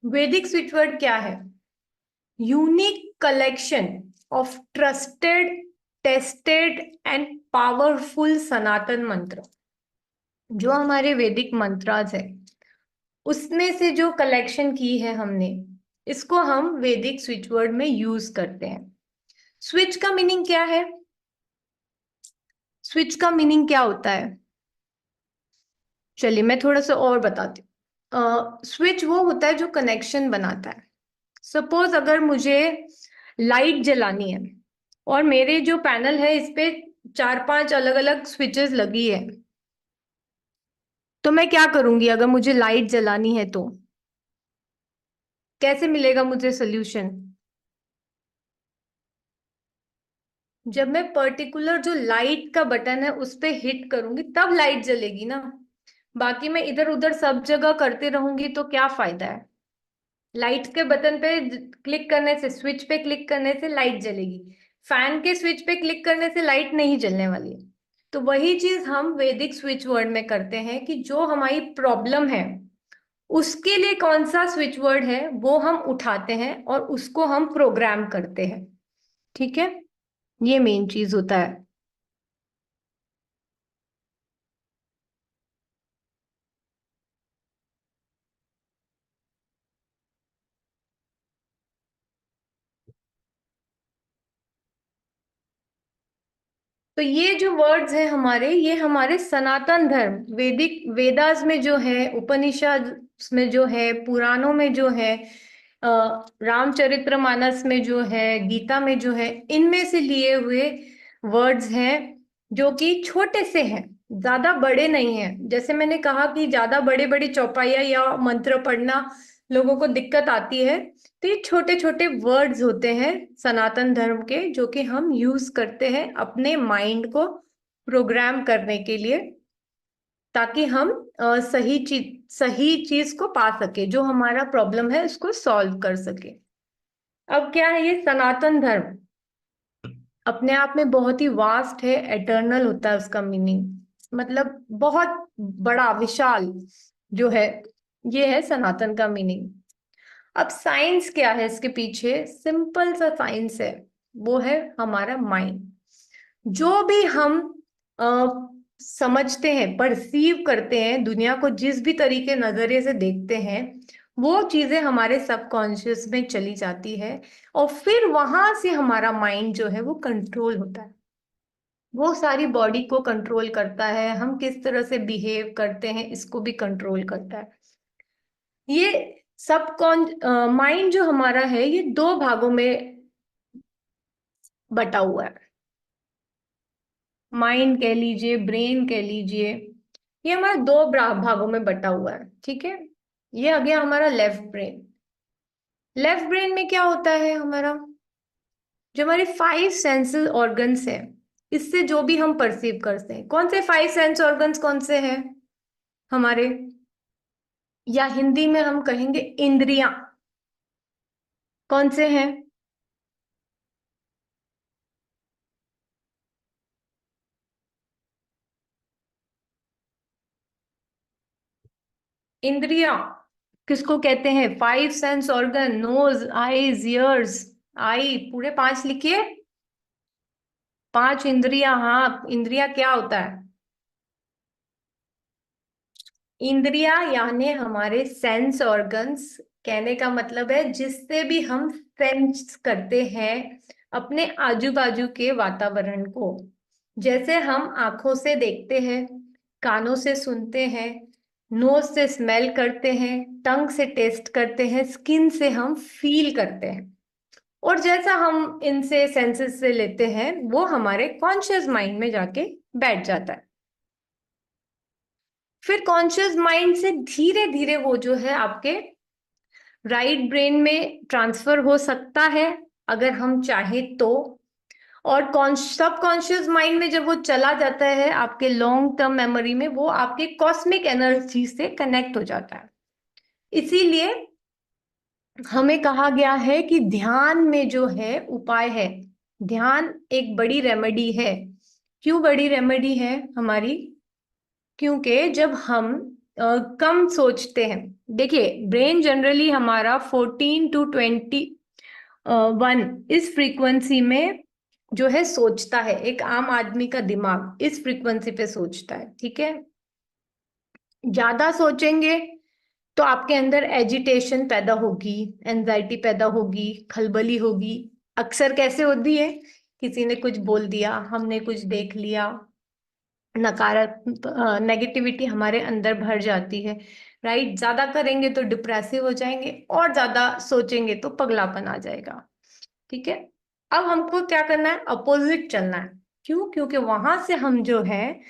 वैदिक switch word क्या है? Unique collection of trusted, tested and powerful सनातन मंत्र। जो हमारे वैदिक मंत्राज है उसमें से जो कलेक्शन की है हमने, इसको हम वैदिक स्विच वर्ड में यूज करते हैं। स्विच का मीनिंग क्या है? स्विच का मीनिंग क्या होता है? चलिए मैं थोड़ा सा और बताती हूँ। स्विच वो होता है जो कनेक्शन बनाता है। सपोज अगर मुझे लाइट जलानी है और मेरे जो पैनल है इस पे 4-5 अलग अलग स्विचेस लगी है, तो मैं क्या करूंगी? अगर मुझे लाइट जलानी है तो कैसे मिलेगा मुझे सोल्यूशन? जब मैं पर्टिकुलर जो लाइट का बटन है उस पे हिट करूंगी तब लाइट जलेगी ना। बाकी मैं इधर उधर सब जगह करते रहूंगी तो क्या फायदा है? लाइट के बटन पे क्लिक करने से, स्विच पे क्लिक करने से लाइट जलेगी। फैन के स्विच पे क्लिक करने से लाइट नहीं जलने वाली है। तो वही चीज हम वैदिक स्विच वर्ड में करते हैं कि जो हमारी प्रॉब्लम है उसके लिए कौन सा स्विच वर्ड है वो हम उठाते हैं और उसको हम प्रोग्राम करते हैं। ठीक है, ये मेन चीज होता है। तो ये जो वर्ड्स हैं हमारे, ये हमारे सनातन धर्म, वैदिक वेदास में जो है, उपनिषद में जो है, पुराणों में जो है, रामचरितमानस में जो है, गीता में जो है, इनमें से लिए हुए वर्ड्स हैं जो कि छोटे से हैं, ज्यादा बड़े नहीं हैं। जैसे मैंने कहा कि ज्यादा बड़े बड़े चौपाइया या मंत्र पढ़ना लोगों को दिक्कत आती है, तो ये छोटे छोटे वर्ड्स होते हैं सनातन धर्म के जो कि हम यूज करते हैं अपने माइंड को प्रोग्राम करने के लिए, ताकि हम सही चीज को पा सके, जो हमारा प्रॉब्लम है उसको सॉल्व कर सके। अब क्या है, ये सनातन धर्म अपने आप में बहुत ही वास्ट है, एटर्नल होता है उसका मीनिंग, मतलब बहुत बड़ा विशाल जो है, ये है सनातन का मीनिंग। अब साइंस क्या है इसके पीछे? सिंपल सा साइंस है, वो है हमारा माइंड। जो भी हम अ, समझते हैं, परसीव करते हैं, दुनिया को जिस भी तरीके नजरिए से देखते हैं, वो चीजें हमारे सबकॉन्शियस में चली जाती है और फिर वहां से हमारा माइंड जो है वो कंट्रोल होता है। वो सारी बॉडी को कंट्रोल करता है, हम किस तरह से बिहेव करते हैं इसको भी कंट्रोल करता है। ये सब माइंड जो हमारा है ये दो भागों में बटा हुआ है। माइंड कह लीजिए, ब्रेन कह लीजिए, ये हमारे दो भागों में बटा हुआ है। ठीक है, ये आ गया हमारा लेफ्ट ब्रेन। लेफ्ट ब्रेन में क्या होता है हमारा? जो हमारे 5 सेंसस ऑर्गन्स है, इससे जो भी हम परसीव करते हैं, कौन से 5 सेंस ऑर्गन्स कौन से हैं हमारे, या हिंदी में हम कहेंगे इंद्रियां, कौन से हैं? इंद्रियां किसको कहते हैं? 5 sense organ, nose, eyes, ears, eye, पूरे 5 लिखिए। 5 इंद्रियां। हाँ, इंद्रिया क्या होता है? इंद्रिया यानी हमारे सेंस ऑर्गन्स, कहने का मतलब है जिससे भी हम सेंस करते हैं अपने आजू बाजू के वातावरण को। जैसे हम आंखों से देखते हैं, कानों से सुनते हैं, नोज से स्मेल करते हैं, टंग से टेस्ट करते हैं, स्किन से हम फील करते हैं, और जैसा हम इनसे सेंसेस से लेते हैं वो हमारे कॉन्शियस माइंड में जाके बैठ जाता है। फिर कॉन्शियस माइंड से धीरे धीरे वो जो है आपके राइट ब्रेन में ट्रांसफर हो सकता है अगर हम चाहें तो। और सब कॉन्शियस माइंड में जब वो चला जाता है आपके लॉन्ग टर्म मेमोरी में, वो आपके कॉस्मिक एनर्जी से कनेक्ट हो जाता है। इसीलिए हमें कहा गया है कि ध्यान में जो है उपाय है, ध्यान एक बड़ी रेमेडी है। क्यों बड़ी रेमेडी है हमारी? क्योंकि जब हम कम सोचते हैं। देखिए, ब्रेन जनरली हमारा 14 to 21 इस फ्रीक्वेंसी में जो है सोचता है। एक आम आदमी का दिमाग इस फ्रीक्वेंसी पे सोचता है, ठीक है। ज्यादा सोचेंगे तो आपके अंदर एजिटेशन पैदा होगी, एंजाइटी पैदा होगी, खलबली होगी। अक्सर कैसे होती है, किसी ने कुछ बोल दिया, हमने कुछ देख लिया, नकारात्मक नेगेटिविटी हमारे अंदर भर जाती है। राइट, ज्यादा करेंगे तो डिप्रेसिव हो जाएंगे, और ज्यादा सोचेंगे तो पगलापन आ जाएगा। ठीक है, अब हमको क्या करना है, अपोजिट चलना है। क्यों? क्योंकि वहां से हम जो है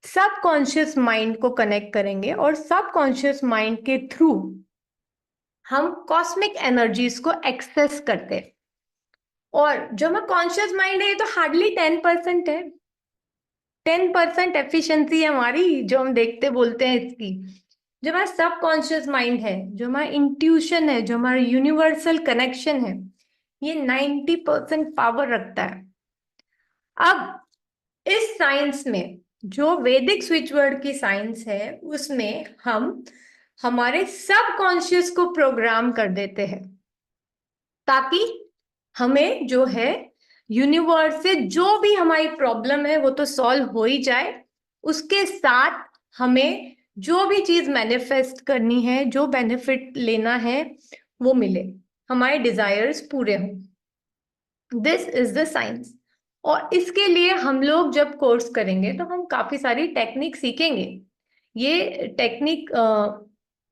सबकॉन्शियस माइंड को कनेक्ट करेंगे, और सबकॉन्शियस माइंड के थ्रू हम कॉस्मिक एनर्जीज को एक्सेस करते हैं। और जो हमारा कॉन्शियस माइंड है, ये तो हार्डली 10% है। 10% एफिशिएंसी है हमारी, जो हम देखते बोलते हैं इसकी। जो हमारा सबकॉन्शियस माइंड है, जो हमारा इंट्यूशन है, जो हमारा यूनिवर्सल कनेक्शन है, ये 90% पावर रखता है। अब इस साइंस में, जो वैदिक स्विच वर्ड की साइंस है, उसमें हम हमारे सबकॉन्शियस को प्रोग्राम कर देते हैं, ताकि हमें जो है यूनिवर्स से जो भी हमारी प्रॉब्लम है वो तो सॉल्व हो ही जाए, उसके साथ हमें जो भी चीज मैनिफेस्ट करनी है, जो बेनिफिट लेना है, वो मिले, हमारे डिजायर्स पूरे हों। This is the science. और इसके लिए हम लोग जब कोर्स करेंगे तो हम काफी सारी टेक्निक सीखेंगे। ये टेक्निक,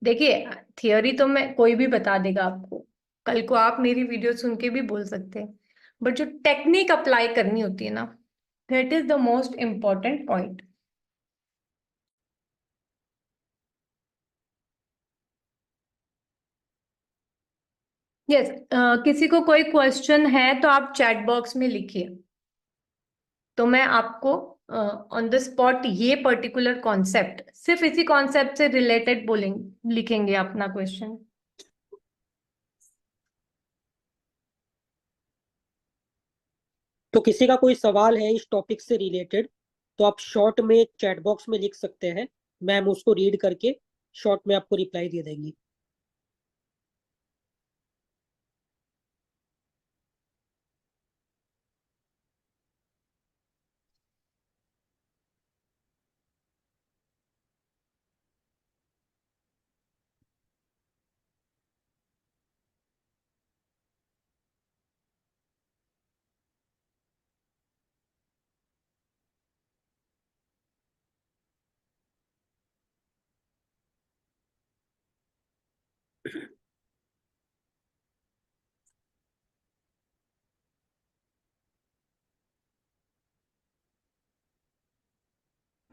देखिए, थियोरी तो मैं कोई भी बता देगा आपको, कल को आप मेरी वीडियो सुन के भी बोल सकते हैं, बट जो टेक्निक अप्लाई करनी होती है ना, that is the most important point. Yes, किसी को कोई क्वेश्चन है तो आप चैट बॉक्स में लिखिए, तो मैं आपको ऑन द स्पॉट ये पर्टिकुलर कॉन्सेप्ट, सिर्फ इसी कॉन्सेप्ट से रिलेटेड बोलेंगे, लिखेंगे अपना क्वेश्चन। तो किसी का कोई सवाल है इस टॉपिक से रिलेटेड, तो आप शॉर्ट में चैट बॉक्स में लिख सकते हैं। मैम उसको रीड करके शॉर्ट में आपको रिप्लाई दे देंगी।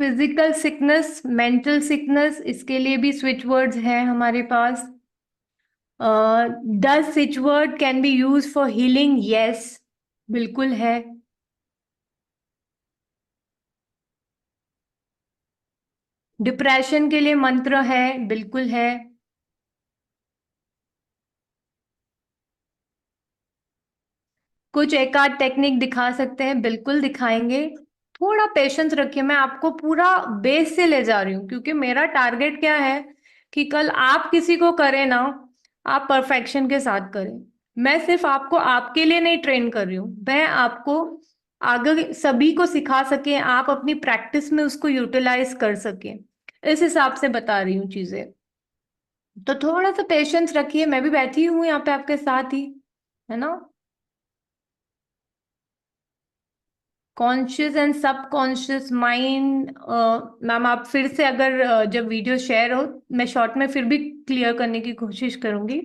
फिजिकल सिकनेस, मेंटल सिकनेस, इसके लिए भी स्विच वर्ड्स हैं हमारे पास। Does switch word can be use for healing? Yes, बिल्कुल है। डिप्रेशन के लिए मंत्र है? बिल्कुल है। कुछ एक आध टेक्निक दिखा सकते हैं? बिल्कुल दिखाएंगे। थोड़ा पेशेंस रखिए, मैं आपको पूरा बेस से ले जा रही हूँ, क्योंकि मेरा टारगेट क्या है कि कल आप किसी को करें ना, आप परफेक्शन के साथ करें। मैं सिर्फ आपको आपके लिए नहीं ट्रेन कर रही हूँ, मैं आपको आगे सभी को सिखा सके, आप अपनी प्रैक्टिस में उसको यूटिलाइज कर सके, इस हिसाब से बता रही हूँ चीजें। तो थोड़ा सा पेशेंस रखिए, मैं भी बैठी हूँ यहाँ पे आपके साथ ही, है ना। Conscious and subconscious mind, ma'am आप फिर से अगर जब वीडियो शेयर हो, मैं शॉर्ट में फिर भी क्लियर करने की कोशिश करूंगी।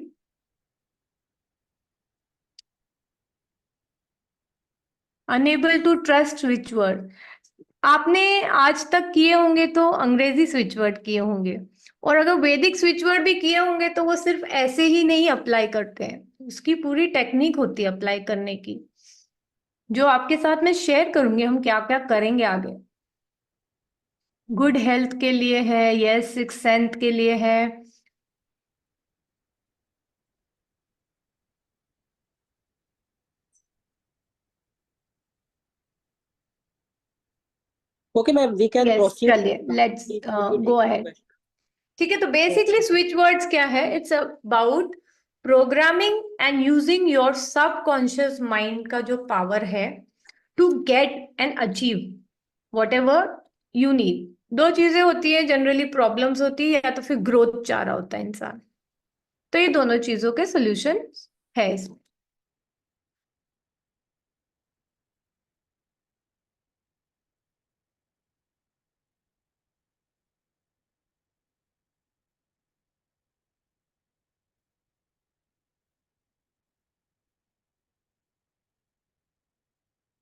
Unable to trust switch word, आपने आज तक किए होंगे तो अंग्रेजी स्विच वर्ड किए होंगे, और अगर वैदिक स्विच वर्ड भी किए होंगे तो वो सिर्फ ऐसे ही नहीं अप्लाई करते हैं, उसकी पूरी टेक्निक होती है अप्लाई करने की, जो आपके साथ मैं शेयर करूंगी हम क्या क्या करेंगे आगे। गुड हेल्थ के लिए है, यस, सिक्स सेंथ के लिए है। Okay ma'am, we can yes, proceed. चलिए, लेट्स गो अहेड। ठीक है, तो बेसिकली स्विच वर्ड्स क्या है, it's about programming and using your subconscious mind का जो पावर है to get and achieve whatever you need. दो चीजें होती है जनरली, प्रॉब्लम्स होती है या तो फिर ग्रोथ चाह रहा होता है इंसान, तो ये दोनों चीजों के सोल्यूशन है इसमें।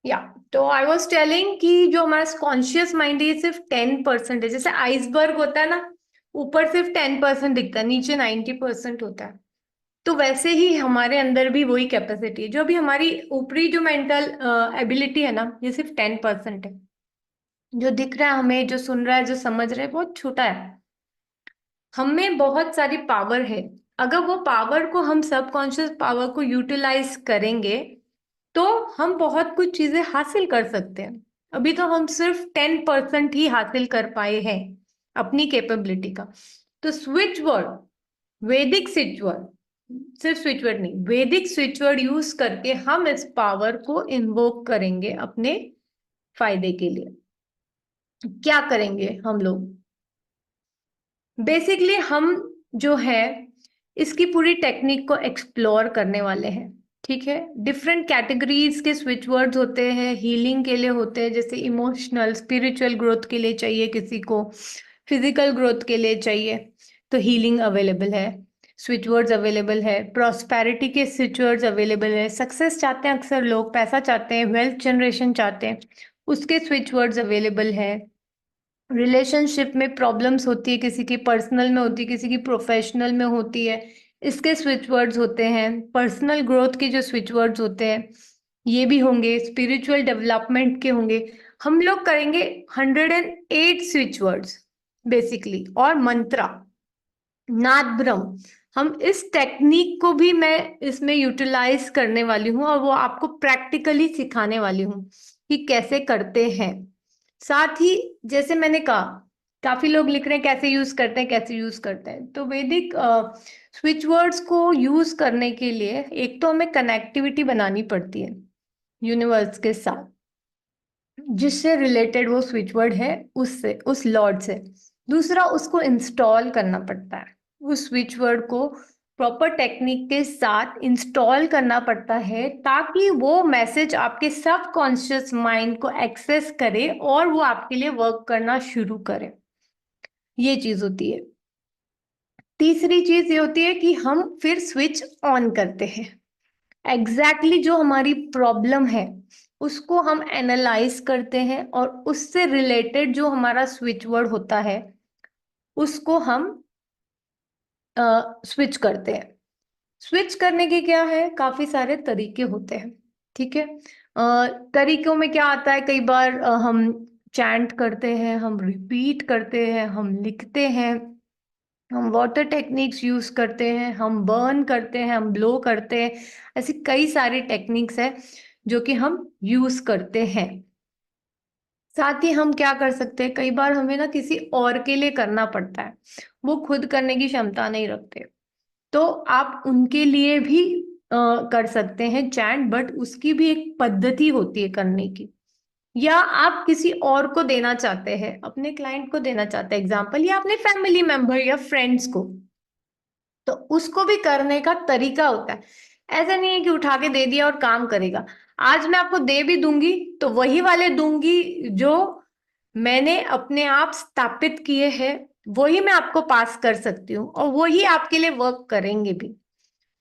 या तो आई वॉज टेलिंग कि जो हमारा कॉन्शियस माइंड है ये सिर्फ 10% है। जैसे आइसबर्ग होता है ना, ऊपर सिर्फ 10% दिखता है, नीचे 90% होता है। तो वैसे ही हमारे अंदर भी वही कैपेसिटी है, जो अभी हमारी ऊपरी जो मेंटल एबिलिटी है ना, ये सिर्फ 10% है। जो दिख रहा है हमें, जो सुन रहा है, जो समझ रहा है, बहुत छोटा है। हमें बहुत सारी पावर है, अगर वो पावर को हम सबकॉन्शियस पावर को यूटिलाइज करेंगे तो हम बहुत कुछ चीजें हासिल कर सकते हैं। अभी तो हम सिर्फ 10% ही हासिल कर पाए हैं अपनी कैपेबिलिटी का। तो स्विच वर्ड, वैदिक स्विच वर्ड, सिर्फ स्विच वर्ड नहीं, वैदिक स्विच वर्ड यूज करके हम इस पावर को इन्वोक करेंगे अपने फायदे के लिए। क्या करेंगे हम लोग? बेसिकली हम जो है इसकी पूरी टेक्निक को एक्सप्लोर करने वाले हैं। ठीक है, डिफरेंट कैटेगरीज के स्विच वर्ड्स होते हैं, हीलिंग के लिए होते हैं, जैसे इमोशनल स्पिरिचुअल ग्रोथ के लिए चाहिए किसी को, फिजिकल ग्रोथ के लिए चाहिए तो हीलिंग अवेलेबल है, स्विच वर्ड्स अवेलेबल है, प्रॉस्पेरिटी के स्विच वर्ड्स अवेलेबल है, सक्सेस चाहते हैं अक्सर लोग, पैसा चाहते हैं, वेल्थ जनरेशन चाहते हैं, उसके स्विच वर्ड्स अवेलेबल है। रिलेशनशिप में प्रॉब्लम्स होती है, किसी की पर्सनल में होती है, किसी की प्रोफेशनल में होती है, इसके स्विच वर्ड्स होते हैं। पर्सनल ग्रोथ के जो स्विच वर्ड्स होते हैं ये भी होंगे, स्पिरिचुअल डेवलपमेंट के होंगे। हम लोग करेंगे 108 स्विच वर्ड्स बेसिकली, और मंत्रा, नाद ब्रह्म। हम इस टेक्निक को भी मैं इसमें यूटिलाइज करने वाली हूँ और वो आपको प्रैक्टिकली सिखाने वाली हूँ कि कैसे करते हैं। साथ ही जैसे मैंने कहा, काफी लोग लिख रहे हैं कैसे यूज करते हैं, कैसे यूज करते हैं। तो वैदिक स्विच वर्ड्स को यूज करने के लिए एक तो हमें कनेक्टिविटी बनानी पड़ती है यूनिवर्स के साथ, जिससे रिलेटेड वो स्विच वर्ड है, उससे, उस लॉर्ड से। दूसरा, उसको इंस्टॉल करना पड़ता है, उस स्विच वर्ड को प्रॉपर टेक्निक के साथ इंस्टॉल करना पड़ता है ताकि वो मैसेज आपके सबकॉन्शियस माइंड को एक्सेस करे और वो आपके लिए वर्क करना शुरू करे। ये चीज होती है। तीसरी चीज ये होती है कि हम फिर स्विच ऑन करते हैं। एग्जैक्टली जो हमारी प्रॉब्लम है उसको हम एनालाइज करते हैं और उससे रिलेटेड जो हमारा स्विच वर्ड होता है उसको हम स्विच करते हैं। स्विच करने के क्या है, काफी सारे तरीके होते हैं। ठीक है, तरीकों में क्या आता है, कई बार हम चैंट करते हैं, हम रिपीट करते हैं, हम लिखते हैं, हम वाटर टेक्निक्स यूज करते हैं, हम बर्न करते हैं, हम ब्लो करते हैं। ऐसी कई सारी टेक्निक्स है जो कि हम यूज करते हैं। साथ ही हम क्या कर सकते हैं, कई बार हमें ना किसी और के लिए करना पड़ता है, वो खुद करने की क्षमता नहीं रखते, तो आप उनके लिए भी कर सकते हैं चैंट, बट उसकी भी एक पद्धति होती है करने की। या आप किसी और को देना चाहते हैं, अपने क्लाइंट को देना चाहते हैं एग्जाम्पल, या अपने फैमिली मेंबर या फ्रेंड्स को, तो उसको भी करने का तरीका होता है। ऐसा नहीं है कि उठा के दे दिया और काम करेगा। आज मैं आपको दे भी दूंगी तो वही वाले दूंगी जो मैंने अपने आप स्थापित किए हैं, वही मैं आपको पास कर सकती हूँ और वही आपके लिए वर्क करेंगे भी।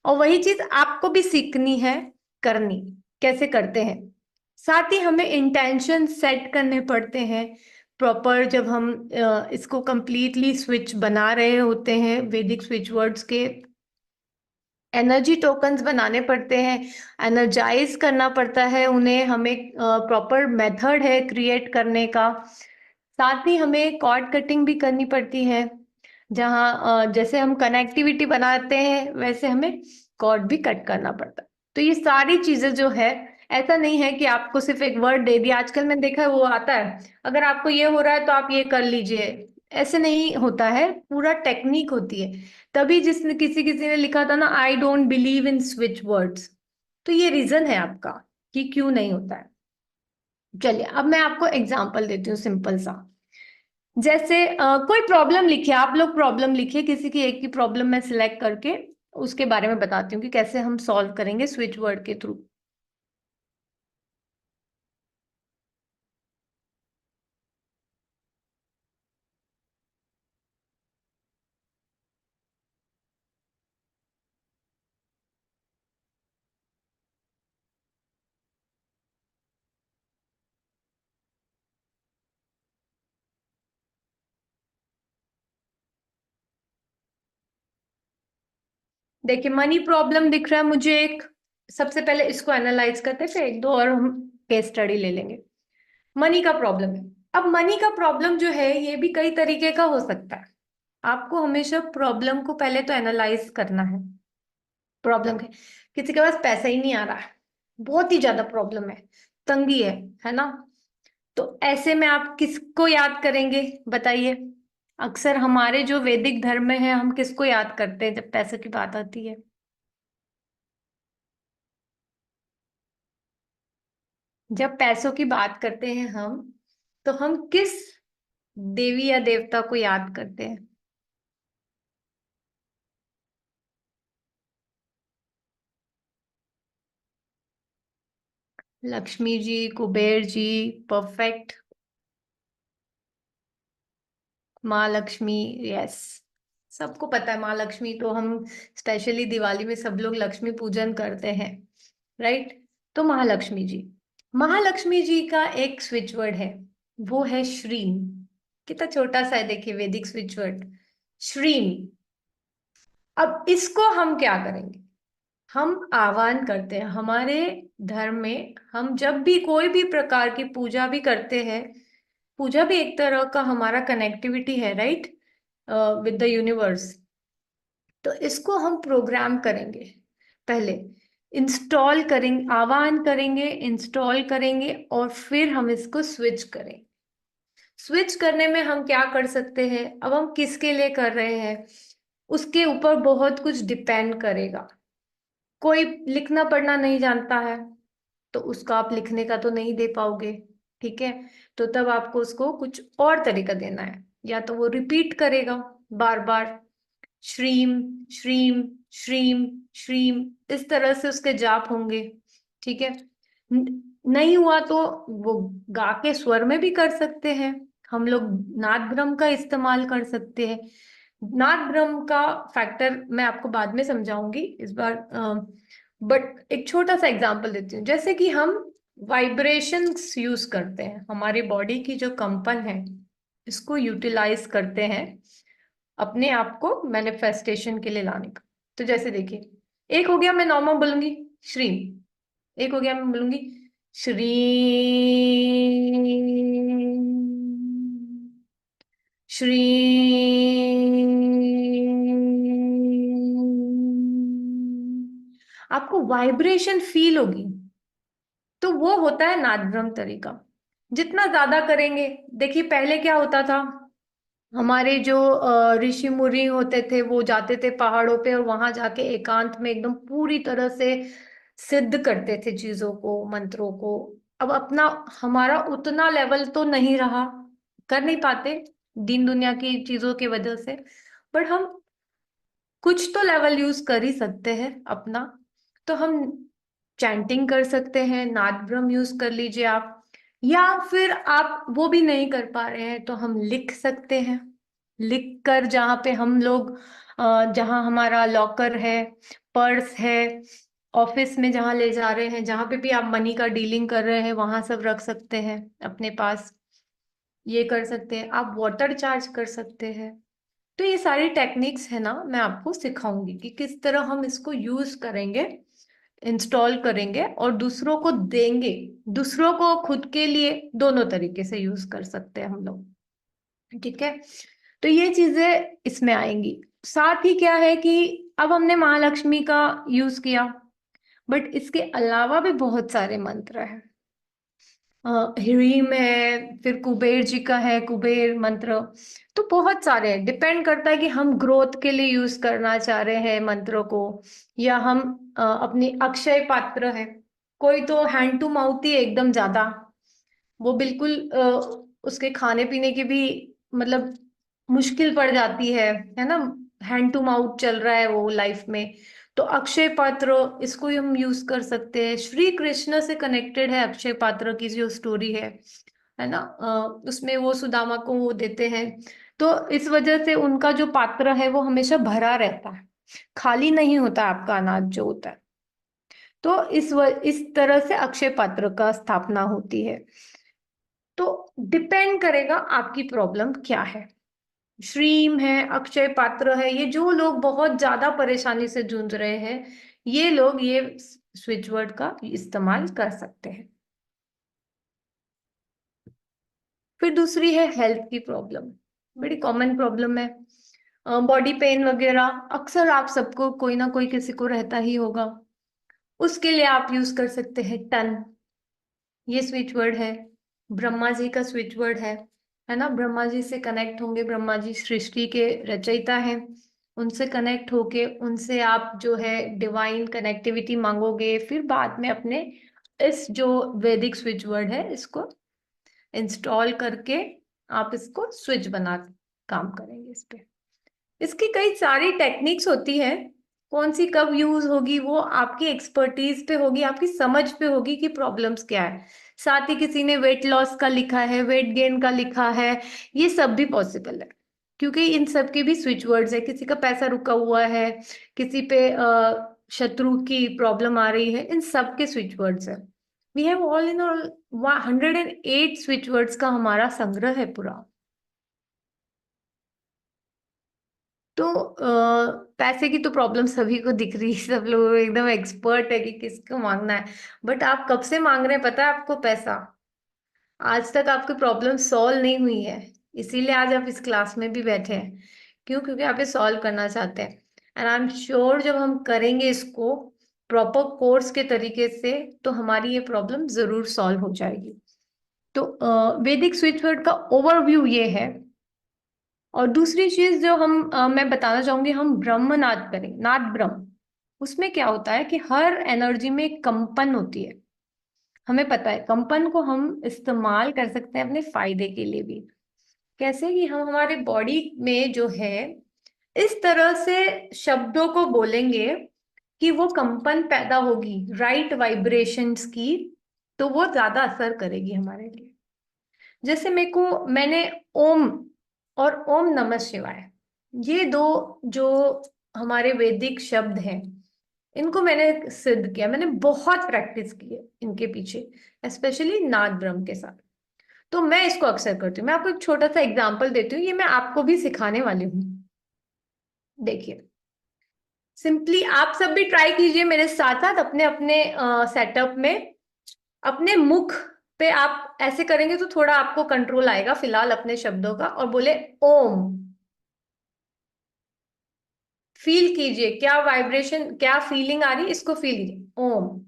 और वही चीज आपको भी सीखनी है, करनी कैसे करते हैं। साथ ही हमें इंटेंशन सेट करने पड़ते हैं प्रॉपर, जब हम इसको कंप्लीटली स्विच बना रहे होते हैं, वैदिक स्विच वर्ड्स के एनर्जी टोकन्स बनाने पड़ते हैं, एनर्जाइज करना पड़ता है उन्हें, हमें प्रॉपर मेथड है क्रिएट करने का। साथ ही हमें कॉर्ड कटिंग भी करनी पड़ती है, जहाँ जैसे हम कनेक्टिविटी बनाते हैं वैसे हमें कॉर्ड भी कट करना पड़ता है। तो ये सारी चीजें जो है, ऐसा नहीं है कि आपको सिर्फ एक वर्ड दे दिया। आजकल मैंने देखा है वो आता है, अगर आपको ये हो रहा है तो आप ये कर लीजिए, ऐसे नहीं होता है, पूरा टेक्निक होती है। तभी जिसने किसी किसी ने लिखा था ना, I don't believe in switch words, तो ये रीजन है आपका कि क्यों नहीं होता है। चलिए अब मैं आपको एग्जांपल देती हूँ सिंपल सा। जैसे कोई प्रॉब्लम लिखिए, आप लोग प्रॉब्लम लिखिए, किसी की एक की प्रॉब्लम मैं सिलेक्ट करके उसके बारे में बताती हूँ कि कैसे हम सॉल्व करेंगे स्विच वर्ड के थ्रू। देखिए मनी प्रॉब्लम दिख रहा है मुझे एक। सबसे पहले इसको एनालाइज करते हैं, फिर एक दो और हम केस स्टडी ले लेंगे। मनी का प्रॉब्लम है। अब मनी का प्रॉब्लम जो है ये भी कई तरीके का हो सकता है। आपको हमेशा प्रॉब्लम को पहले तो एनालाइज करना है। प्रॉब्लम है, किसी के पास पैसा ही नहीं आ रहा है, बहुत ही ज्यादा प्रॉब्लम है, तंगी है ना। तो ऐसे में आप किसको याद करेंगे बताइए। अक्सर हमारे जो वैदिक धर्म में है, हम किसको याद करते हैं जब पैसे की बात आती है। जब पैसों की बात करते हैं हम, तो हम किस देवी या देवता को याद करते हैं। लक्ष्मी जी, कुबेर जी, परफेक्ट, माँ लक्ष्मी। यस, सबको पता है माँ लक्ष्मी, तो हम स्पेशली दिवाली में सब लोग लक्ष्मी पूजन करते हैं, राइट। तो महालक्ष्मी जी, महालक्ष्मी जी का एक स्विच वर्ड है, वो है श्रीम। कितना छोटा सा है देखिए, वैदिक स्विच वर्ड श्रीम। अब इसको हम क्या करेंगे, हम आह्वान करते हैं हमारे धर्म में। हम जब भी कोई भी प्रकार की पूजा भी करते हैं, पूजा भी एक तरह का हमारा कनेक्टिविटी है, राइट, विद द यूनिवर्स। तो इसको हम प्रोग्राम करेंगे, पहले इंस्टॉल करेंगे, आह्वान करेंगे, इंस्टॉल करेंगे, और फिर हम इसको स्विच करें। स्विच करने में हम क्या कर सकते हैं, अब हम किसके लिए कर रहे हैं उसके ऊपर बहुत कुछ डिपेंड करेगा। कोई लिखना पढ़ना नहीं जानता है, तो उसको आप लिखने का तो नहीं दे पाओगे, ठीक है। तो तब आपको उसको कुछ और तरीका देना है, या तो वो रिपीट करेगा बार बार, श्रीम श्रीम श्रीम श्रीम, इस तरह से उसके जाप होंगे, ठीक है। नहीं हुआ तो वो गा के स्वर में भी कर सकते हैं। हम लोग नाद ब्रह्म का इस्तेमाल कर सकते हैं। नाद ब्रह्म का फैक्टर मैं आपको बाद में समझाऊंगी इस बार, बट एक छोटा सा एग्जांपल देती हूँ। जैसे कि हम वाइब्रेशंस यूज करते हैं, हमारी बॉडी की जो कंपन है इसको यूटिलाइज करते हैं अपने आप को मैनिफेस्टेशन के लिए लाने का। तो जैसे देखिए, एक हो गया मैं नॉर्मल बोलूंगी श्रीम, एक हो गया मैं बोलूंगी श्री, श्री। आपको वाइब्रेशन फील होगी, तो वो होता है नादब्रह्म तरीका। जितना ज्यादा करेंगे, देखिए पहले क्या होता था, हमारे जो ऋषि मुनि होते थे वो जाते थे पहाड़ों पे, और वहां जाके एकांत में एकदम पूरी तरह से सिद्ध करते थे चीजों को, मंत्रों को। अब अपना हमारा उतना लेवल तो नहीं रहा, कर नहीं पाते दीन दुनिया की चीजों की वजह से, बट हम कुछ तो लेवल यूज कर ही सकते हैं अपना। तो हम चैंटिंग कर सकते हैं, नाद ब्रह्म यूज कर लीजिए आप, या फिर आप वो भी नहीं कर पा रहे हैं तो हम लिख सकते हैं। लिख कर जहाँ पे हम लोग जहाँ हमारा लॉकर है, पर्स है, ऑफिस में जहाँ ले जा रहे हैं, जहाँ पे भी आप मनी का डीलिंग कर रहे हैं वहां सब रख सकते हैं अपने पास। ये कर सकते हैं, आप वाटर चार्ज कर सकते हैं। तो ये सारी टेक्निक्स है ना, मैं आपको सिखाऊंगी कि किस तरह हम इसको यूज करेंगे, इंस्टॉल करेंगे और दूसरों को देंगे। दूसरों को, खुद के लिए, दोनों तरीके से यूज कर सकते हैं हम लोग, ठीक है। तो ये चीजें इसमें आएंगी। साथ ही क्या है कि अब हमने महालक्ष्मी का यूज किया, बट इसके अलावा भी बहुत सारे मंत्र हैं। ह्रीम है, फिर कुबेर जी का है कुबेर मंत्र। तो बहुत सारे हैं, डिपेंड करता है कि हम ग्रोथ के लिए यूज करना चाह रहे हैं मंत्रों को, या हम अपनी अक्षय पात्र है। कोई तो हैंड टू माउथ ही एकदम ज्यादा, वो बिल्कुल उसके खाने पीने की भी मतलब मुश्किल पड़ जाती है ना। हैंड टू माउथ चल रहा है वो लाइफ में। तो अक्षय पात्र, इसको ही हम यूज कर सकते हैं। श्री कृष्ण से कनेक्टेड है अक्षय पात्र की जो स्टोरी है ना। उसमें वो सुदामा को वो देते हैं। तो इस वजह से उनका जो पात्र है वो हमेशा भरा रहता है, खाली नहीं होता आपका अनाज जो होता है। तो इस तरह से अक्षय पात्र का स्थापना होती है। तो डिपेंड करेगा आपकी प्रॉब्लम क्या है। श्रीम है, अक्षय पात्र है, ये जो लोग बहुत ज्यादा परेशानी से जूझ रहे हैं, ये लोग ये स्विच वर्ड का इस्तेमाल कर सकते हैं। फिर दूसरी है हेल्थ की प्रॉब्लम, बड़ी कॉमन प्रॉब्लम है। बॉडी पेन वगैरह अक्सर आप सबको कोई ना कोई किसी को रहता ही होगा। उसके लिए आप यूज कर सकते हैं टन। ये स्विच वर्ड है, ब्रह्मा जी का स्विच वर्ड है ना। ब्रह्मा जी से कनेक्ट होंगे, ब्रह्मा जी सृष्टि के रचयिता हैं। उनसे कनेक्ट होके उनसे आप जो है डिवाइन कनेक्टिविटी मांगोगे, फिर बाद में अपने इस जो वैदिक स्विच वर्ड है इसको इंस्टॉल करके आप इसको स्विच बना काम करेंगे इस पे। इसकी कई सारी टेक्निक्स होती है, कौन सी कब यूज होगी वो आपकी एक्सपर्टीज पे होगी, आपकी समझ पे होगी कि प्रॉब्लम्स क्या है। साथ ही किसी ने वेट लॉस का लिखा है, वेट गेन का लिखा है, ये सब भी पॉसिबल है, क्योंकि इन सब के भी स्विच वर्ड्स है। किसी का पैसा रुका हुआ है, किसी पे शत्रु की प्रॉब्लम आ रही है, इन सब के स्विच वर्ड्स है। We have all in all 108 switch words का हमारा संग्रह है पूरा। तो पैसे की तो प्रॉब्लम सभी को दिख रही है, सब लोग एकदम एक्सपर्ट है कि किसको मांगना है। बट आप कब से मांग रहे हैं पता है आपको पैसा? आज तक आपकी प्रॉब्लम सॉल्व नहीं हुई है, इसीलिए आज आप इस क्लास में भी बैठे हैं। क्यों? क्योंकि आप ये सॉल्व करना चाहते हैं। एंड आई एम श्योर जब हम करेंगे इसको प्रॉपर कोर्स के तरीके से, तो हमारी ये प्रॉब्लम जरूर सॉल्व हो जाएगी। तो वैदिक स्विच वर्ड का ओवरव्यू ये है। और दूसरी चीज जो मैं बताना चाहूंगी, हम ब्रह्म नाद करें, नाद ब्रह्म। उसमें क्या होता है कि हर एनर्जी में एक कंपन होती है। हमें पता है कंपन को हम इस्तेमाल कर सकते हैं अपने फायदे के लिए भी। कैसे? कि हम हमारे बॉडी में जो है इस तरह से शब्दों को बोलेंगे कि वो कंपन पैदा होगी, राइट वाइब्रेशंस की, तो वो ज्यादा असर करेगी हमारे लिए। जैसे मैंने ओम और ओम नमः शिवाय, ये दो जो हमारे वैदिक शब्द हैं, इनको मैंने सिद्ध किया, मैंने बहुत प्रैक्टिस की है इनके पीछे, स्पेशली नाद ब्रह्म के साथ। तो मैं इसको अक्सर करती हूँ। मैं आपको एक छोटा सा एग्जांपल देती हूँ, ये मैं आपको भी सिखाने वाली हूँ। देखिए, सिंपली आप सब भी ट्राई कीजिए मेरे साथ साथ अपने अपने सेटअप में। अपने मुख पे आप ऐसे करेंगे तो थोड़ा आपको कंट्रोल आएगा फिलहाल अपने शब्दों का, और बोले ओम। फील कीजिए क्या वाइब्रेशन, क्या फीलिंग आ रही है, इसको फील कीजिए ओम।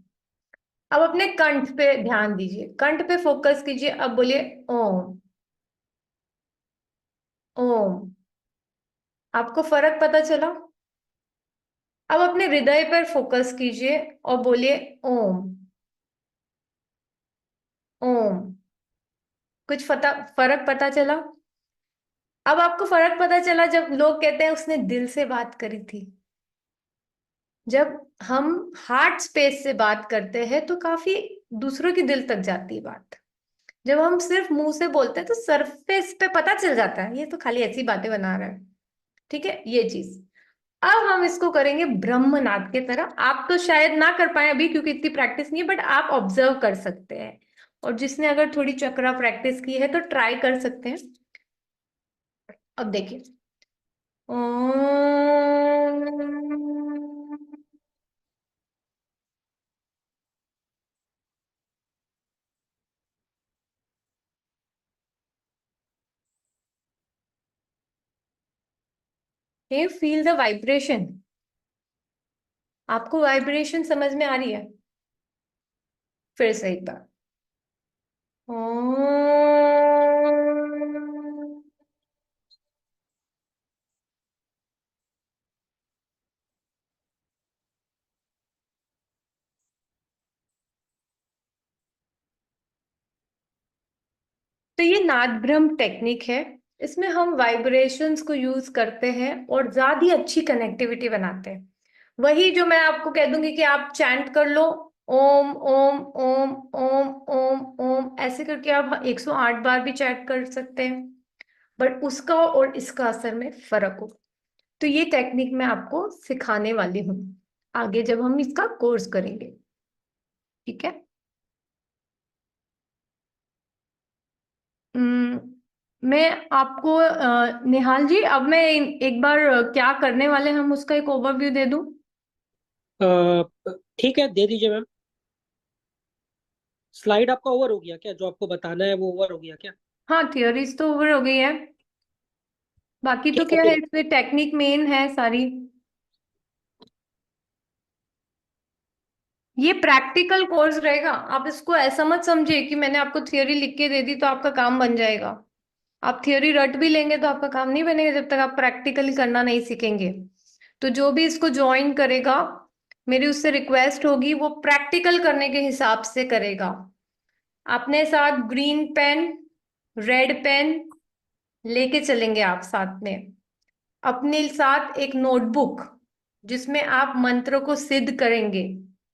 अब अपने कंठ पे ध्यान दीजिए, कंठ पे फोकस कीजिए, अब बोलिए ओम। ओम। आपको फर्क पता चला? अब अपने हृदय पर फोकस कीजिए और बोलिए ओम। ओम। कुछ फर्क पता चला? अब आपको फर्क पता चला जब लोग कहते हैं उसने दिल से बात करी थी। जब हम हार्ट स्पेस से बात करते हैं तो काफी दूसरों के दिल तक जाती है बात। जब हम सिर्फ मुंह से बोलते हैं तो सरफेस पे पता चल जाता है ये तो खाली ऐसी बातें बना रहा है। ठीक है, ये चीज। अब हम इसको करेंगे ब्रह्मनाद के तरह। आप तो शायद ना कर पाए अभी क्योंकि इतनी प्रैक्टिस नहीं है, बट आप ऑब्जर्व कर सकते हैं। और जिसने अगर थोड़ी चक्रा प्रैक्टिस की है तो ट्राई कर सकते हैं। अब देखिए, can you feel the vibration? आपको वाइब्रेशन समझ में आ रही है? फिर से एक बार। ओम। तो ये नाद ब्रह्म टेक्निक है। इसमें हम वाइब्रेशंस को यूज करते हैं और ज्यादा अच्छी कनेक्टिविटी बनाते हैं। वही जो मैं आपको कह दूंगी कि आप चैंट कर लो, ओम ओम ओम ओम ओम ओम, ऐसे करके आप 108 बार भी चैंट कर सकते हैं। बट उसका और इसका असर में फर्क हो। तो ये टेक्निक मैं आपको सिखाने वाली हूँ आगे जब हम इसका कोर्स करेंगे। ठीक है। मैं आपको निहाल जी, अब मैं एक बार क्या करने वाले हैं हम उसका एक ओवरव्यू दे दूं। ठीक है, दे दीजिए मैम। स्लाइड आपका ओवर हो गया क्या? जो आपको बताना है वो ओवर हो गया क्या? हाँ, थियोरीज तो ओवर हो गई है। बाकी तो ठीक है क्या है, फिर। इसमें टेक्निक मेन है सारी। ये प्रैक्टिकल कोर्स रहेगा। आप इसको ऐसा मत समझिए कि मैंने आपको थियोरी लिख के दे दी तो आपका काम बन जाएगा। आप थियोरी रट भी लेंगे तो आपका काम नहीं बनेगा जब तक आप प्रैक्टिकली करना नहीं सीखेंगे। तो जो भी इसको ज्वाइन करेगा, मेरी उससे रिक्वेस्ट होगी वो प्रैक्टिकल करने के हिसाब से करेगा। अपने साथ ग्रीन पेन, रेड पेन लेके चलेंगे आप साथ में। अपने साथ एक नोटबुक जिसमें आप मंत्र को सिद्ध करेंगे।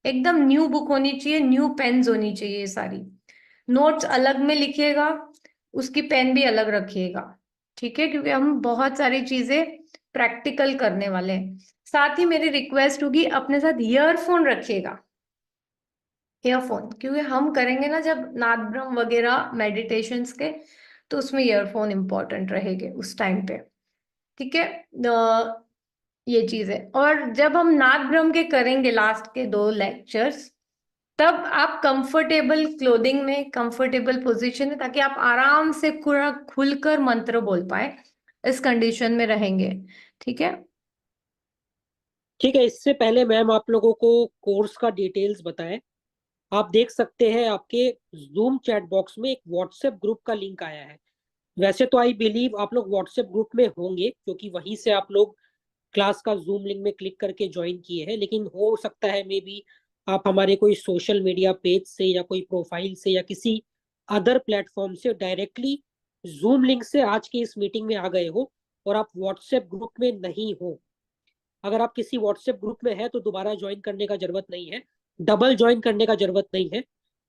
एकदम न्यू बुक होनी चाहिए, न्यू पेन्स होनी चाहिए ये सारी। नोट्स अलग में लिखिएगा, उसकी पेन भी अलग रखिएगा। ठीक है, क्योंकि हम बहुत सारी चीजें प्रैक्टिकल करने वाले हैं। साथ ही मेरी रिक्वेस्ट होगी अपने साथ ईयरफोन रखिएगा। ईयरफोन, क्योंकि हम करेंगे ना जब नाद ब्रह्म वगैरह मेडिटेशंस के, तो उसमें ईयरफोन इंपॉर्टेंट रहेंगे उस टाइम पे। ठीक है। ये चीज है। और जब हम नाद ब्रह्म के करेंगे लास्ट के 2 लेक्चर्स, तब आप कंफर्टेबल क्लोथिंग में, कंफर्टेबल पोजीशन में, ताकि आप आराम से पूरा खुलकर मंत्र बोल पाए, इस कंडीशन में रहेंगे। ठीक है। ठीक है, इससे पहले मैम आप लोगों को कोर्स का डिटेल्स बताएं। आप देख सकते हैं आपके जूम चैट बॉक्स में एक व्हाट्सएप ग्रुप का लिंक आया है। वैसे तो आई बिलीव आप लोग व्हाट्सएप ग्रुप में होंगे, क्योंकि वहीं से आप लोग क्लास का जूम लिंक में क्लिक करके ज्वाइन किए हैं। लेकिन हो सकता है मे बी आप हमारे कोई सोशल मीडिया पेज से या कोई प्रोफाइल से या किसी अदर प्लेटफॉर्म से डायरेक्टली जूम लिंक से आज की इस मीटिंग में आ गए हो और आप व्हाट्सएप ग्रुप में नहीं हो। अगर आप किसी व्हाट्सएप ग्रुप में है तो दोबारा ज्वाइन करने का जरूरत नहीं है, डबल ज्वाइन करने का जरूरत नहीं है।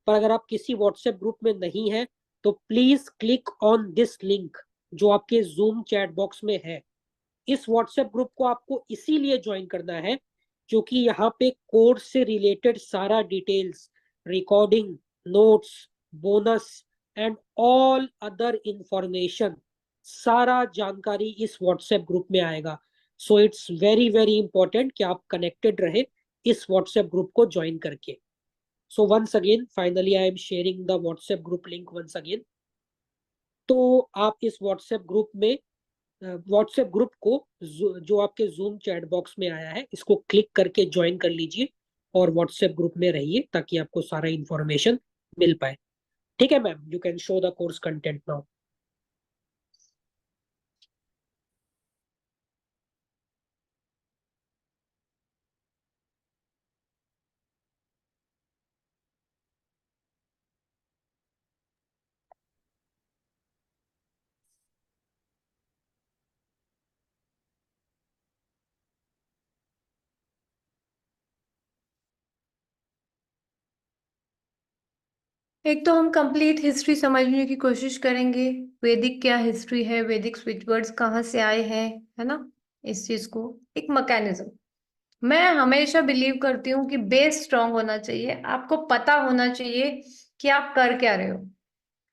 पर अगर आप किसी व्हाट्सएप ग्रुप में नहीं है तो please click on this link जो आपके जूम चैट बॉक्स में है। इस व्हाट्सएप ग्रुप को आपको इसीलिए ज्वाइन करना है क्योंकि यहाँ पे कोर्स से रिलेटेड सारा details, recording, notes, bonus and all other information, सारा जानकारी इस व्हाट्सएप ग्रुप में आएगा। So it's very very important कि आप कनेक्टेड रहे इस व्हाट्सएप ग्रुप को ज्वाइन करके। So once again finally I am sharing the WhatsApp group link once again. तो आप इस व्हाट्सएप ग्रुप में, व्हाट्सएप ग्रुप को जो आपके जूम चैट बॉक्स में आया है इसको क्लिक करके ज्वाइन कर लीजिए और व्हाट्सएप ग्रुप में रहिए ताकि आपको सारा इंफॉर्मेशन मिल पाए। ठीक है ma'am, you can show the course content now. एक तो हम कंप्लीट हिस्ट्री समझने की कोशिश करेंगे। वैदिक क्या हिस्ट्री है, वैदिक स्विच वर्ड्स कहाँ से आए हैं, है ना। इस चीज को एक मैकेनिज्म, मैं हमेशा बिलीव करती हूँ कि बेस स्ट्रांग होना चाहिए। आपको पता होना चाहिए कि आप कर क्या रहे हो।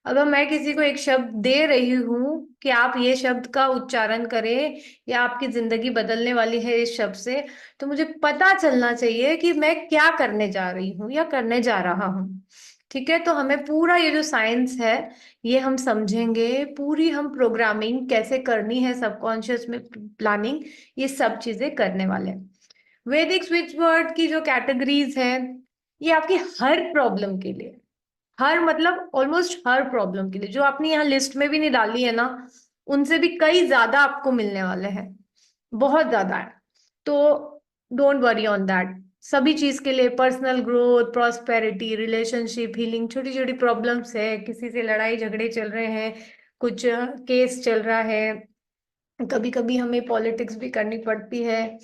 अगर मैं किसी को एक शब्द दे रही हूँ कि आप ये शब्द का उच्चारण करें या आपकी जिंदगी बदलने वाली है इस शब्द से, तो मुझे पता चलना चाहिए कि मैं क्या करने जा रही हूँ या करने जा रहा हूँ। ठीक है। तो हमें पूरा ये जो साइंस है ये हम समझेंगे, पूरी हम प्रोग्रामिंग कैसे करनी है, सबकॉन्शियस में प्लानिंग, ये सब चीजें करने वाले हैं। वैदिक स्विच वर्ड की जो कैटेगरीज है, ये आपकी हर प्रॉब्लम के लिए, हर मतलब ऑलमोस्ट हर प्रॉब्लम के लिए, जो आपने यहाँ लिस्ट में भी नहीं डाली है ना, उनसे भी कई ज्यादा आपको मिलने वाले हैं, बहुत ज्यादा है। तो डोंट वरी ऑन दैट। सभी चीज के लिए, personal growth, prosperity, relationship, healing, छोटी छोटी प्रॉब्लम्स है, किसी से लड़ाई झगड़े चल रहे हैं, कुछ केस चल रहा है, कभी कभी हमें पॉलिटिक्स भी करनी पड़ती है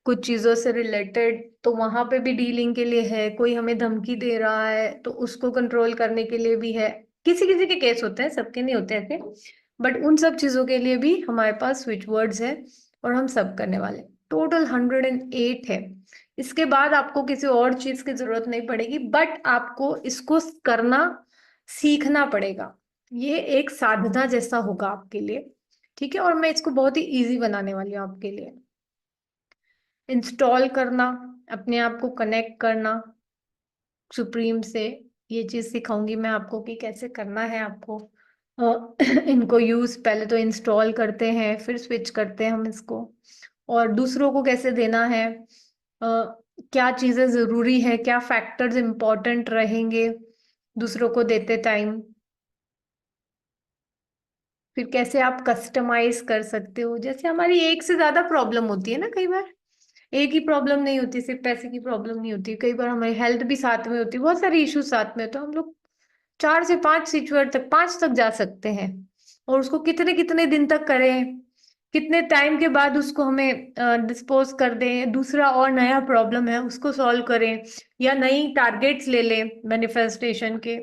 कुछ चीजों से रिलेटेड, तो वहां पे भी डीलिंग के लिए है। कोई हमें धमकी दे रहा है तो उसको कंट्रोल करने के लिए भी है। किसी किसी के केस होते हैं, सबके नहीं होते ऐसे, बट उन सब चीजों के लिए भी हमारे पास स्विच वर्ड्स है, और हम सब करने वाले। टोटल 108 है। इसके बाद आपको किसी और चीज की जरूरत नहीं पड़ेगी, बट आपको इसको करना सीखना पड़ेगा। ये एक साधना जैसा होगा आपके लिए, ठीक है। और मैं इसको बहुत ही इजी बनाने वाली हूँ आपके लिए। इंस्टॉल करना, अपने आप को कनेक्ट करना सुप्रीम से, ये चीज सिखाऊंगी मैं आपको कि कैसे करना है आपको। इनको यूज पहले तो इंस्टॉल करते हैं, फिर स्विच करते हैं हम इसको। और दूसरों को कैसे देना है, क्या चीजें जरूरी है, क्या फैक्टर्स इंपॉर्टेंट रहेंगे दूसरों को देते टाइम। फिर कैसे आप कस्टमाइज कर सकते हो। जैसे हमारी एक से ज्यादा प्रॉब्लम होती है ना, कई बार एक ही प्रॉब्लम नहीं होती, सिर्फ पैसे की प्रॉब्लम नहीं होती, कई बार हमारी हेल्थ भी साथ में होती है, बहुत सारे इश्यूज साथ में, तो हम लोग 4 से 5 सिचुएट तक, 5 तक जा सकते हैं। और उसको कितने कितने दिन तक करें, कितने टाइम के बाद उसको हमें डिस्पोज कर दें, दूसरा और नया प्रॉब्लम है उसको सॉल्व करें, या नई टारगेट्स ले लें मैनिफेस्टेशन के,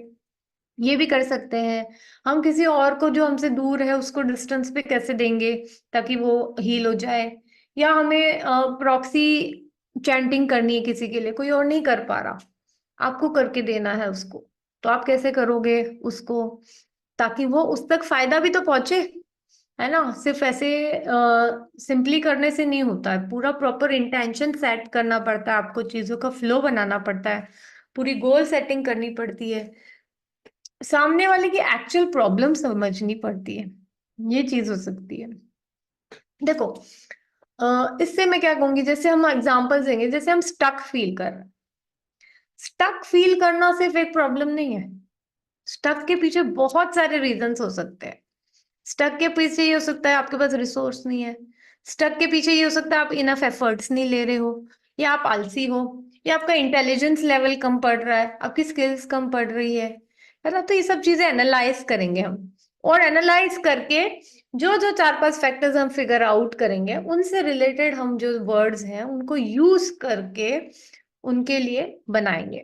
ये भी कर सकते हैं। हम किसी और को जो हमसे दूर है उसको डिस्टेंस पे कैसे देंगे ताकि वो हील हो जाए। या हमें प्रॉक्सी चैंटिंग करनी है किसी के लिए, कोई और नहीं कर पा रहा, आपको करके देना है उसको, तो आप कैसे करोगे उसको, ताकि वो उस तक फायदा भी तो पहुंचे, है ना। सिर्फ ऐसे सिंपली करने से नहीं होता है, पूरा प्रॉपर इंटेंशन सेट करना पड़ता है आपको, चीजों का फ्लो बनाना पड़ता है, पूरी गोल सेटिंग करनी पड़ती है, सामने वाले की एक्चुअल प्रॉब्लम समझनी पड़ती है। ये चीज हो सकती है। देखो, इससे मैं क्या कहूंगी, जैसे हम एग्जांपल्स देंगे, जैसे हम स्टक फील कर रहे हैं। स्टक फील करना सिर्फ एक प्रॉब्लम नहीं है, स्टक के पीछे बहुत सारे रीजंस हो सकते हैं। स्टक के पीछे ये हो सकता है आपके पास रिसोर्स नहीं है, स्टक के पीछे ये हो सकता है आप इनफ एफर्ट्स नहीं ले रहे हो, या आप आलसी हो, या आपका इंटेलिजेंस लेवल कम पड़ रहा है, आपकी स्किल्स कम पड़ रही है ना। तो ये सब चीजें एनालाइज करेंगे हम, और एनालाइज करके जो जो 4-5 फैक्टर्स हम फिगर आउट करेंगे, उनसे रिलेटेड हम जो वर्ड्स हैं उनको यूज करके उनके लिए बनाएंगे।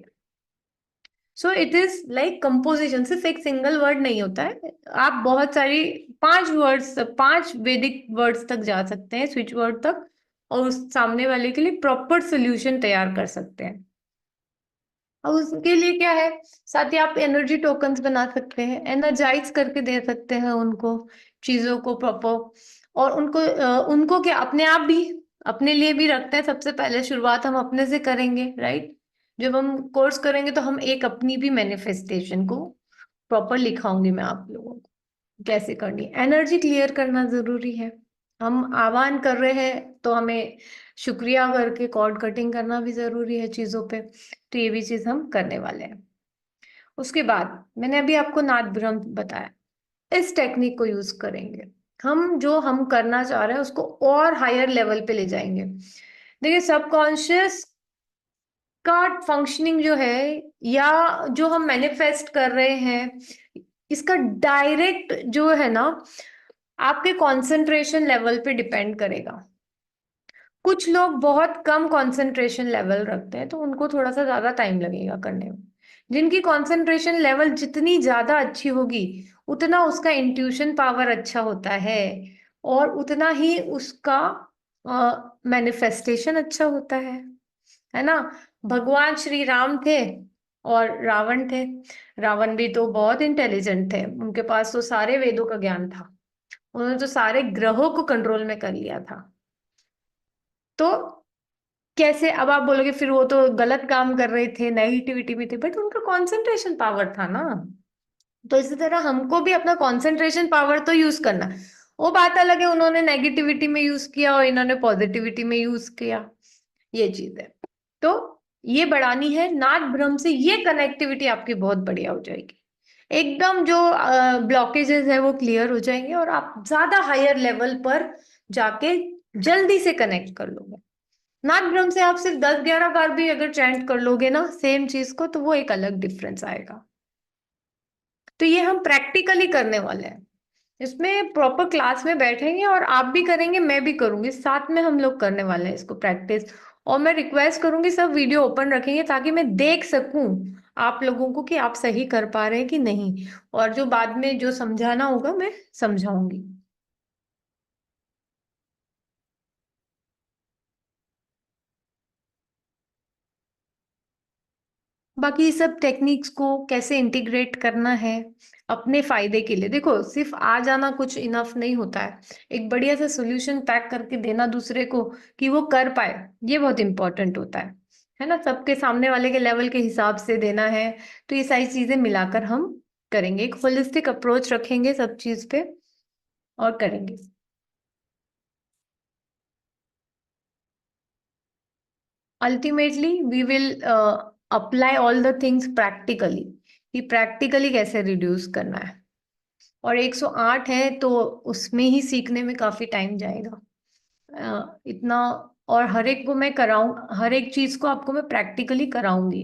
So it is like composition, सिर्फ एक सिंगल वर्ड नहीं होता है। आप बहुत सारी 5 वर्ड्स, 5 वैदिक वर्ड्स तक जा सकते हैं, स्विच वर्ड तक, और उस सामने वाले के लिए प्रॉपर सोल्यूशन तैयार कर सकते हैं। अब उसके लिए क्या है, साथ ही आप एनर्जी टोकन्स बना सकते हैं, एनर्जाइज करके दे सकते हैं उनको, चीजों को प्रॉपर। और उनको क्या, अपने आप भी, अपने लिए भी रखते हैं। सबसे पहले शुरुआत हम अपने से करेंगे, राइट। जब हम कोर्स करेंगे तो हम एक अपनी भी मैनिफेस्टेशन को प्रॉपर लिखाऊंगी मैं आप लोगों को, कैसे करनी है। एनर्जी क्लियर करना जरूरी है। हम आह्वान कर रहे हैं तो हमें शुक्रिया करके कॉर्ड कटिंग करना भी जरूरी है चीजों पे, तो ये भी चीज हम करने वाले हैं। उसके बाद मैंने अभी आपको नाद ब्रह्म बताया, इस टेक्निक को यूज करेंगे हम, जो हम करना चाह रहे हैं उसको और हायर लेवल पे ले जाएंगे। देखिए, सबकॉन्शियस का फंक्शनिंग जो है, या जो हम मैनिफेस्ट कर रहे हैं, इसका डायरेक्ट जो है ना, आपके कंसंट्रेशन लेवल पे डिपेंड करेगा। कुछ लोग बहुत कम कंसंट्रेशन लेवल रखते हैं तो उनको थोड़ा सा ज्यादा टाइम लगेगा करने में। जिनकी कंसंट्रेशन लेवल जितनी ज्यादा अच्छी होगी, उतना उसका इंट्यूशन पावर अच्छा होता है, और उतना ही उसका मैनिफेस्टेशन अच्छा होता है ना। भगवान श्री राम थे और रावण थे। रावण भी तो बहुत इंटेलिजेंट थे, उनके पास तो सारे वेदों का ज्ञान था, उन्होंने तो सारे ग्रहों को कंट्रोल में कर लिया था। तो कैसे, अब आप बोलोगे फिर वो तो गलत काम कर रहे थे, नेगेटिविटी में थे, बट उनका कंसंट्रेशन पावर था ना। तो इसी तरह हमको भी अपना कंसंट्रेशन पावर तो यूज करना। वो बात अलग है, उन्होंने नेगेटिविटी में यूज किया और इन्होंने पॉजिटिविटी में यूज किया, ये चीज है। तो ये बढ़ानी है, नाद ब्रह्म से ये कनेक्टिविटी आपकी बहुत बढ़िया हो जाएगी। एकदम जो ब्लॉकेजेस है वो क्लियर हो जाएंगे और आप ज्यादा हायर लेवल पर जाके जल्दी से कनेक्ट कर लोगे। नाद ब्रह्म से आप सिर्फ 10-11 बार भी अगर चैंट कर लोगे ना सेम चीज को, तो वो एक अलग डिफरेंस आएगा। तो ये हम प्रैक्टिकली करने वाले हैं, इसमें प्रॉपर क्लास में बैठेंगे और आप भी करेंगे, मैं भी करूंगी, साथ में हम लोग करने वाले हैं इसको प्रैक्टिस। और मैं रिक्वेस्ट करूंगी सब वीडियो ओपन रखेंगे ताकि मैं देख सकूं आप लोगों को कि आप सही कर पा रहे हैं कि नहीं, और जो बाद में जो समझाना होगा मैं समझाऊंगी। बाकी सब टेक्निक्स को कैसे इंटीग्रेट करना है अपने फायदे के लिए, देखो सिर्फ आ जाना कुछ इनफ नहीं होता है, एक बढ़िया सा सोल्यूशन पैक करके देना दूसरे को कि वो कर पाए, ये बहुत इंपॉर्टेंट होता है ना, सबके सामने वाले के लेवल के हिसाब से देना है। तो ये सारी चीजें मिलाकर हम करेंगे, एक होलिस्टिक अप्रोच रखेंगे सब चीज पे और करेंगे। Ultimately we will apply all the things practically, कि प्रैक्टिकली कैसे रिड्यूस करना है। और 108 है तो उसमें ही सीखने में काफी टाइम जाएगा, इतना। और हर एक को मैं कराऊं, हर एक चीज को आपको मैं प्रैक्टिकली कराऊंगी।